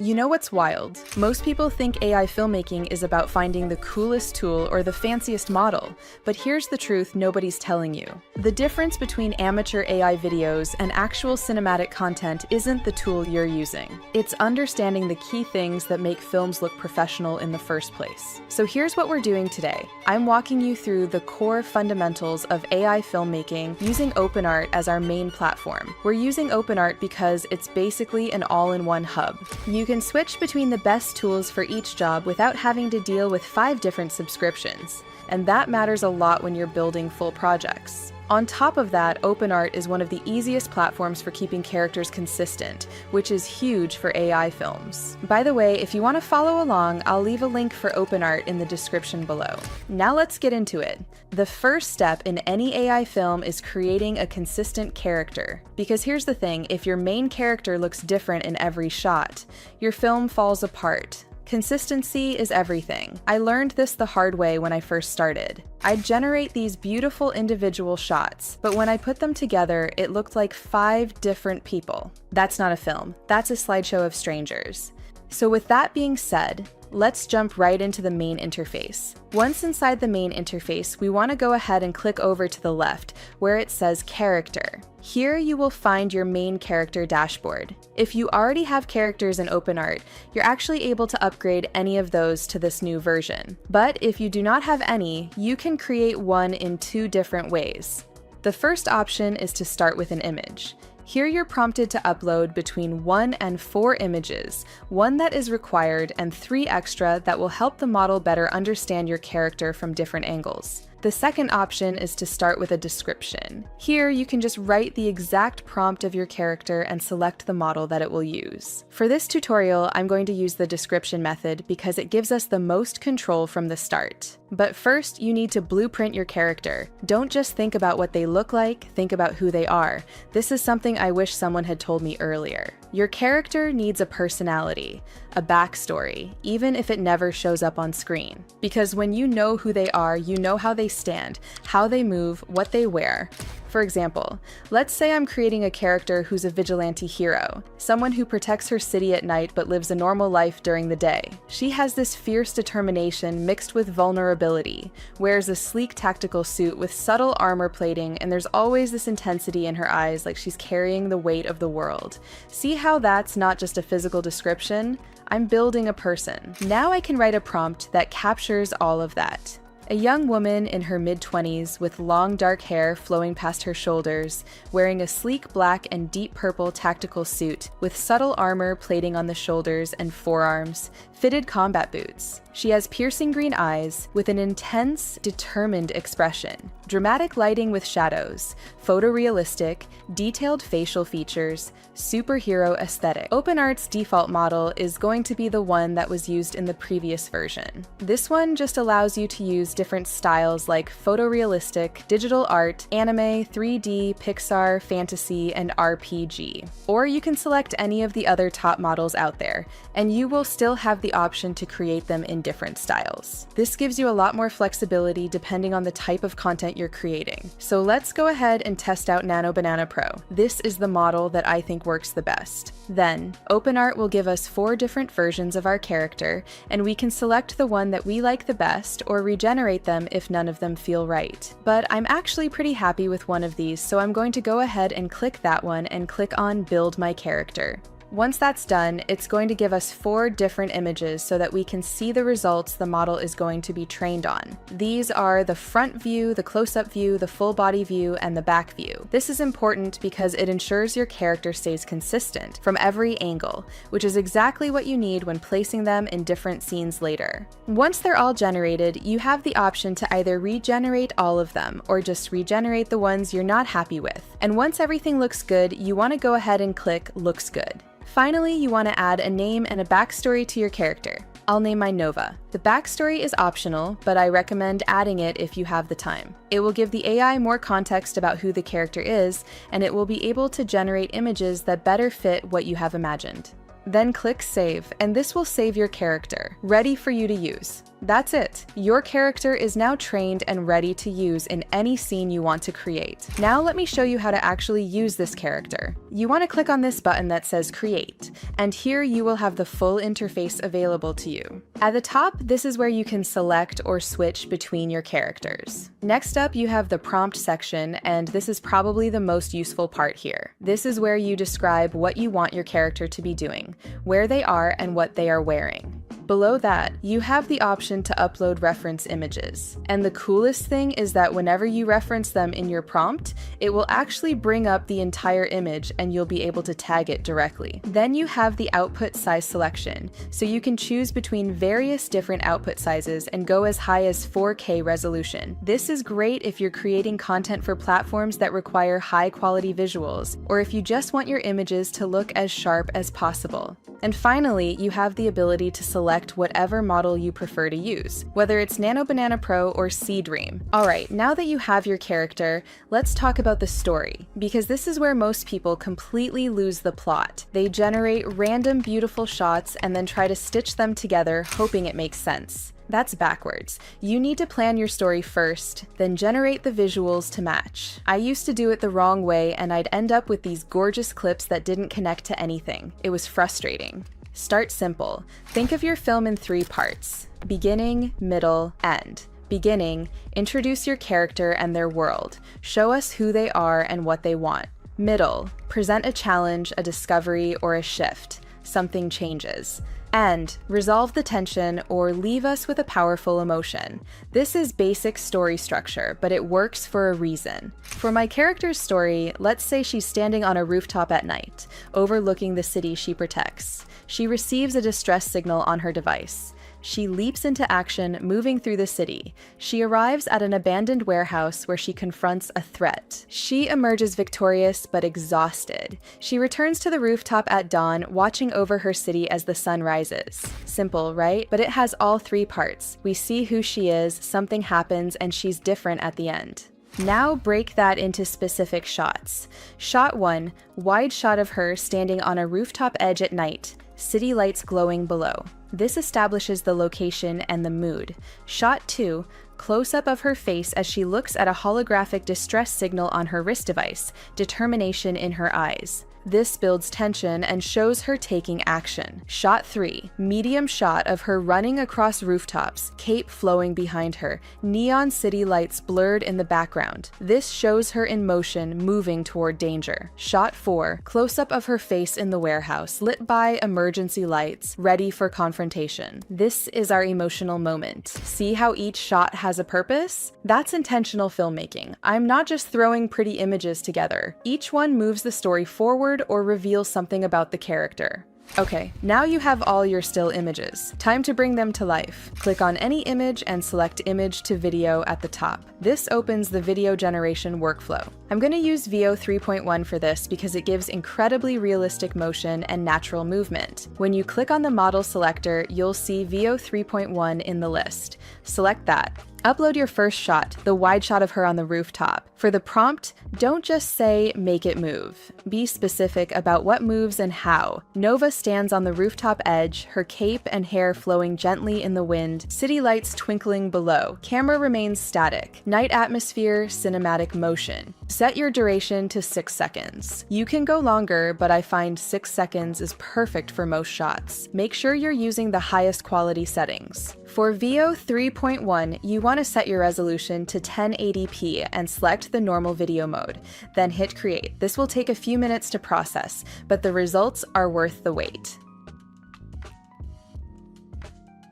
You know what's wild? Most people think AI filmmaking is about finding the coolest tool or the fanciest model, but here's the truth nobody's telling you. The difference between amateur AI videos and actual cinematic content isn't the tool you're using. It's understanding the key things that make films look professional in the first place. So here's what we're doing today. I'm walking you through the core fundamentals of AI filmmaking using OpenArt as our main platform. We're using OpenArt because it's basically an all-in-one hub. You can switch between the best tools for each job without having to deal with 5 different subscriptions, and that matters a lot when you're building full projects. On top of that, OpenArt is one of the easiest platforms for keeping characters consistent, which is huge for AI films. By the way, if you want to follow along, I'll leave a link for OpenArt in the description below. Now let's get into it. The first step in any AI film is creating a consistent character. Because here's the thing, if your main character looks different in every shot, your film falls apart. Consistency is everything. I learned this the hard way when I first started. I'd generate these beautiful individual shots, but when I put them together, it looked like 5 different people. That's not a film. That's a slideshow of strangers. So with that being said, let's jump right into the main interface. Once inside the main interface, we want to go ahead and click over to the left, where it says Character. Here you will find your main character dashboard. If you already have characters in OpenArt, you're actually able to upgrade any of those to this new version. But if you do not have any, you can create one in 2 different ways. The first option is to start with an image. Here you're prompted to upload between 1 and 4 images, 1 that is required and 3 extra that will help the model better understand your character from different angles. The second option is to start with a description. Here you can just write the exact prompt of your character and select the model that it will use. For this tutorial, I'm going to use the description method because it gives us the most control from the start. But first, you need to blueprint your character. Don't just think about what they look like, think about who they are. This is something I wish someone had told me earlier. Your character needs a personality, a backstory, even if it never shows up on screen. Because when you know who they are, you know how they stand, how they move, what they wear. For example, let's say I'm creating a character who's a vigilante hero, someone who protects her city at night but lives a normal life during the day. She has this fierce determination mixed with vulnerability, wears a sleek tactical suit with subtle armor plating, and there's always this intensity in her eyes like she's carrying the weight of the world. See how that's not just a physical description? I'm building a person. Now I can write a prompt that captures all of that. A young woman in her mid-20s with long dark hair flowing past her shoulders, wearing a sleek black and deep purple tactical suit with subtle armor plating on the shoulders and forearms, fitted combat boots. She has piercing green eyes with an intense, determined expression, dramatic lighting with shadows, photorealistic, detailed facial features, superhero aesthetic. OpenArt's default model is going to be the one that was used in the previous version. This one just allows you to use different styles like photorealistic, digital art, anime, 3D, Pixar, fantasy, and RPG. Or you can select any of the other top models out there, and you will still have the option to create them in different styles. This gives you a lot more flexibility depending on the type of content you're creating. So let's go ahead and test out Nano Banana Pro. This is the model that I think works the best. Then, OpenArt will give us 4 different versions of our character, and we can select the one that we like the best or regenerate them if none of them feel right. But I'm actually pretty happy with one of these, so I'm going to go ahead and click that one and click on Build My Character. Once that's done, it's going to give us 4 different images so that we can see the results the model is going to be trained on. These are the front view, the close-up view, the full body view, and the back view. This is important because it ensures your character stays consistent from every angle, which is exactly what you need when placing them in different scenes later. Once they're all generated, you have the option to either regenerate all of them or just regenerate the ones you're not happy with. And once everything looks good, you want to go ahead and click Looks Good. Finally, you want to add a name and a backstory to your character. I'll name mine Nova. The backstory is optional, but I recommend adding it if you have the time. It will give the AI more context about who the character is, and it will be able to generate images that better fit what you have imagined. Then click Save, and this will save your character, ready for you to use. That's it. Your character is now trained and ready to use in any scene you want to create. Now let me show you how to actually use this character. You want to click on this button that says Create, and here you will have the full interface available to you. At the top, this is where you can select or switch between your characters. Next up, you have the prompt section, and this is probably the most useful part here. This is where you describe what you want your character to be doing, where they are, and what they are wearing. Below that, you have the option to upload reference images. And the coolest thing is that whenever you reference them in your prompt, it will actually bring up the entire image and you'll be able to tag it directly. Then you have the output size selection, so you can choose between various different output sizes and go as high as 4K resolution. This is great if you're creating content for platforms that require high quality visuals, or if you just want your images to look as sharp as possible. And finally, you have the ability to select whatever model you prefer to use, whether it's Nano Banana Pro or Seedream. Alright, now that you have your character, let's talk about the story, because this is where most people completely lose the plot. They generate random beautiful shots and then try to stitch them together, hoping it makes sense. That's backwards. You need to plan your story first, then generate the visuals to match. I used to do it the wrong way and I'd end up with these gorgeous clips that didn't connect to anything. It was frustrating. Start simple. Think of your film in 3 parts: beginning, middle, end. Beginning, introduce your character and their world. Show us who they are and what they want. Middle, present a challenge, a discovery, or a shift. Something changes. End, resolve the tension or leave us with a powerful emotion. This is basic story structure, but it works for a reason. For my character's story, let's say she's standing on a rooftop at night, overlooking the city she protects. She receives a distress signal on her device. She leaps into action, moving through the city. She arrives at an abandoned warehouse where she confronts a threat. She emerges victorious but exhausted. She returns to the rooftop at dawn, watching over her city as the sun rises. Simple, right? But it has all 3 parts. We see who she is, something happens, and she's different at the end. Now break that into specific shots. Shot 1, wide shot of her standing on a rooftop edge at night, city lights glowing below. This establishes the location and the mood. Shot 2, close-up of her face as she looks at a holographic distress signal on her wrist device, determination in her eyes. This builds tension and shows her taking action. Shot 3, medium shot of her running across rooftops, cape flowing behind her, neon city lights blurred in the background. This shows her in motion, moving toward danger. Shot 4, close-up of her face in the warehouse, lit by emergency lights, ready for confrontation. This is our emotional moment. See how each shot has a purpose? That's intentional filmmaking. I'm not just throwing pretty images together. Each one moves the story forward or reveal something about the character. Okay, now you have all your still images. Time to bring them to life. Click on any image and select Image to Video at the top. This opens the video generation workflow. I'm going to use Veo 3.1 for this because it gives incredibly realistic motion and natural movement. When you click on the model selector, you'll see Veo 3.1 in the list. Select that. Upload your first shot, the wide shot of her on the rooftop. For the prompt, don't just say, make it move. Be specific about what moves and how. Nova stands on the rooftop edge, her cape and hair flowing gently in the wind, city lights twinkling below. Camera remains static. Night atmosphere, cinematic motion. Set your duration to 6 seconds. You can go longer, but I find 6 seconds is perfect for most shots. Make sure you're using the highest quality settings. For Veo 3.1, you want to set your resolution to 1080p and select the normal video mode. Then hit create. This will take a few minutes to process, but the results are worth the wait.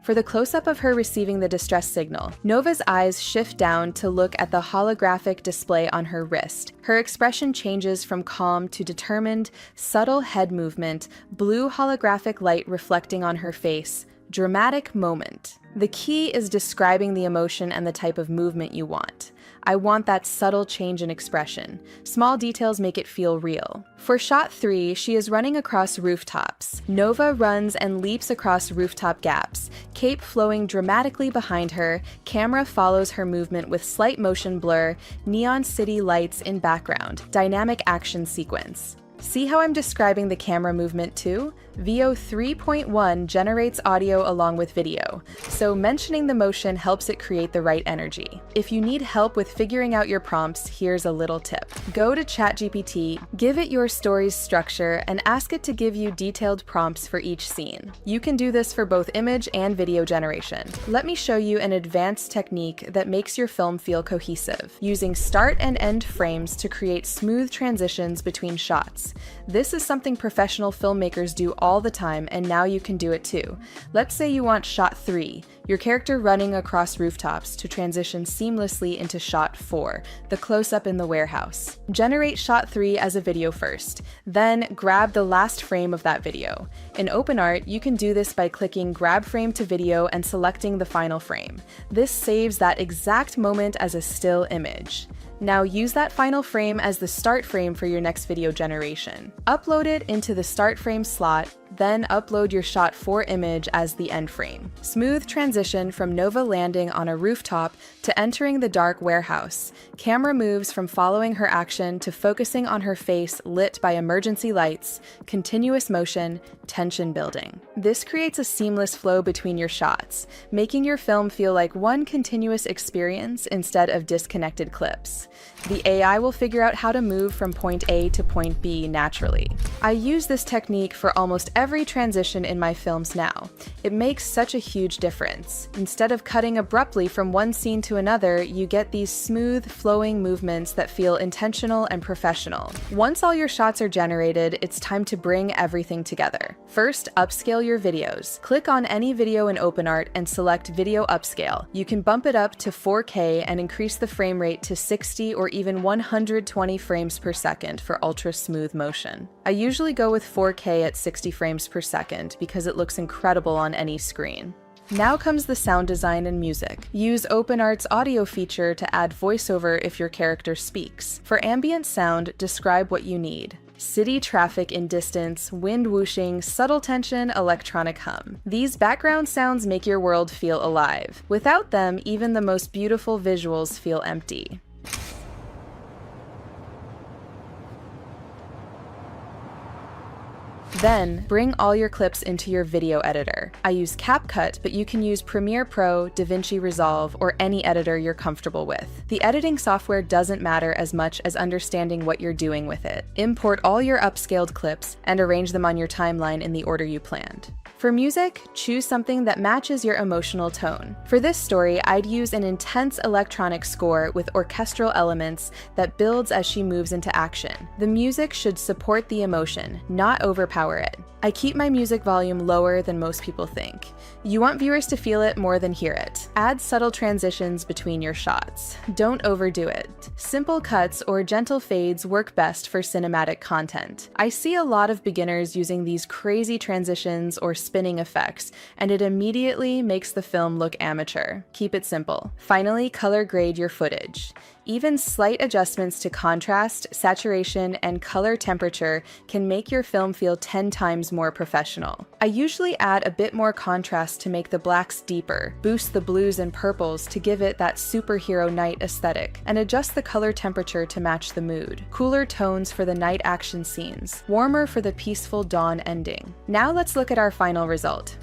For the close-up of her receiving the distress signal, Nova's eyes shift down to look at the holographic display on her wrist. Her expression changes from calm to determined, subtle head movement, blue holographic light reflecting on her face. Dramatic moment. The key is describing the emotion and the type of movement you want. I want that subtle change in expression. Small details make it feel real. For shot 3, she is running across rooftops. Nova runs and leaps across rooftop gaps, cape flowing dramatically behind her, camera follows her movement with slight motion blur, neon city lights in background, dynamic action sequence. See how I'm describing the camera movement too? Veo 3.1 generates audio along with video, so mentioning the motion helps it create the right energy. If you need help with figuring out your prompts, here's a little tip. Go to ChatGPT, give it your story's structure, and ask it to give you detailed prompts for each scene. You can do this for both image and video generation. Let me show you an advanced technique that makes your film feel cohesive, using start and end frames to create smooth transitions between shots. This is something professional filmmakers do all the time, and now you can do it too. Let's say you want shot 3, your character running across rooftops, to transition seamlessly into shot 4, the close-up in the warehouse. Generate shot 3 as a video first, then grab the last frame of that video. In OpenArt, you can do this by clicking Grab Frame to Video and selecting the final frame. This saves that exact moment as a still image. Now use that final frame as the start frame for your next video generation. Upload it into the start frame slot, then upload your shot 4 image as the end frame. Smooth transition from Nova landing on a rooftop to entering the dark warehouse. Camera moves from following her action to focusing on her face lit by emergency lights, continuous motion, tension building. This creates a seamless flow between your shots, making your film feel like one continuous experience instead of disconnected clips. The AI will figure out how to move from point A to point B naturally. I use this technique for almost every transition in my films now. It makes such a huge difference. Instead of cutting abruptly from one scene to another, you get these smooth, flowing movements that feel intentional and professional. Once all your shots are generated, it's time to bring everything together. First, upscale your videos. Click on any video in OpenArt and select Video Upscale. You can bump it up to 4K and increase the frame rate to 60 or even 120 frames per second for ultra smooth motion. I usually go with 4K at 60 frames per second because it looks incredible on any screen. Now comes the sound design and music. Use OpenArt's audio feature to add voiceover if your character speaks. For ambient sound, describe what you need. City traffic in distance, wind whooshing, subtle tension, electronic hum. These background sounds make your world feel alive. Without them, even the most beautiful visuals feel empty. Then, bring all your clips into your video editor. I use CapCut, but you can use Premiere Pro, DaVinci Resolve, or any editor you're comfortable with. The editing software doesn't matter as much as understanding what you're doing with it. Import all your upscaled clips and arrange them on your timeline in the order you planned. For music, choose something that matches your emotional tone. For this story, I'd use an intense electronic score with orchestral elements that builds as she moves into action. The music should support the emotion, not overpower it. I keep my music volume lower than most people think. You want viewers to feel it more than hear it. Add subtle transitions between your shots. Don't overdo it. Simple cuts or gentle fades work best for cinematic content. I see a lot of beginners using these crazy transitions or spinning effects, and it immediately makes the film look amateur. Keep it simple. Finally, color grade your footage. Even slight adjustments to contrast, saturation, and color temperature can make your film feel 10 times more professional. I usually add a bit more contrast to make the blacks deeper, boost the blues and purples to give it that superhero night aesthetic, and adjust the color temperature to match the mood. Cooler tones for the night action scenes, warmer for the peaceful dawn ending. Now let's look at our final result.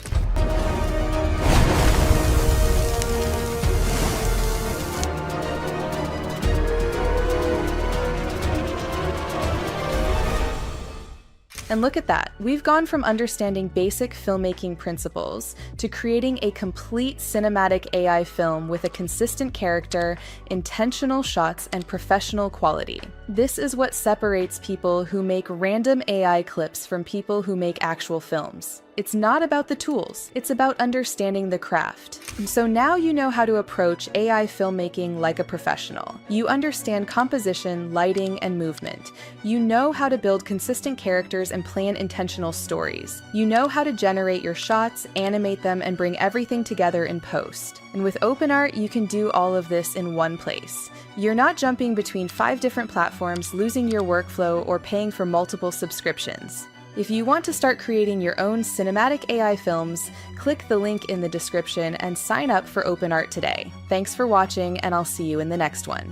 And look at that, we've gone from understanding basic filmmaking principles to creating a complete cinematic AI film with a consistent character, intentional shots, and professional quality. This is what separates people who make random AI clips from people who make actual films. It's not about the tools, it's about understanding the craft. So now you know how to approach AI filmmaking like a professional. You understand composition, lighting, and movement. You know how to build consistent characters and plan intentional stories. You know how to generate your shots, animate them, and bring everything together in post. And with OpenArt, you can do all of this in one place. You're not jumping between 5 different platforms, losing your workflow, or paying for multiple subscriptions. If you want to start creating your own cinematic AI films, click the link in the description and sign up for OpenArt today. Thanks for watching, and I'll see you in the next one.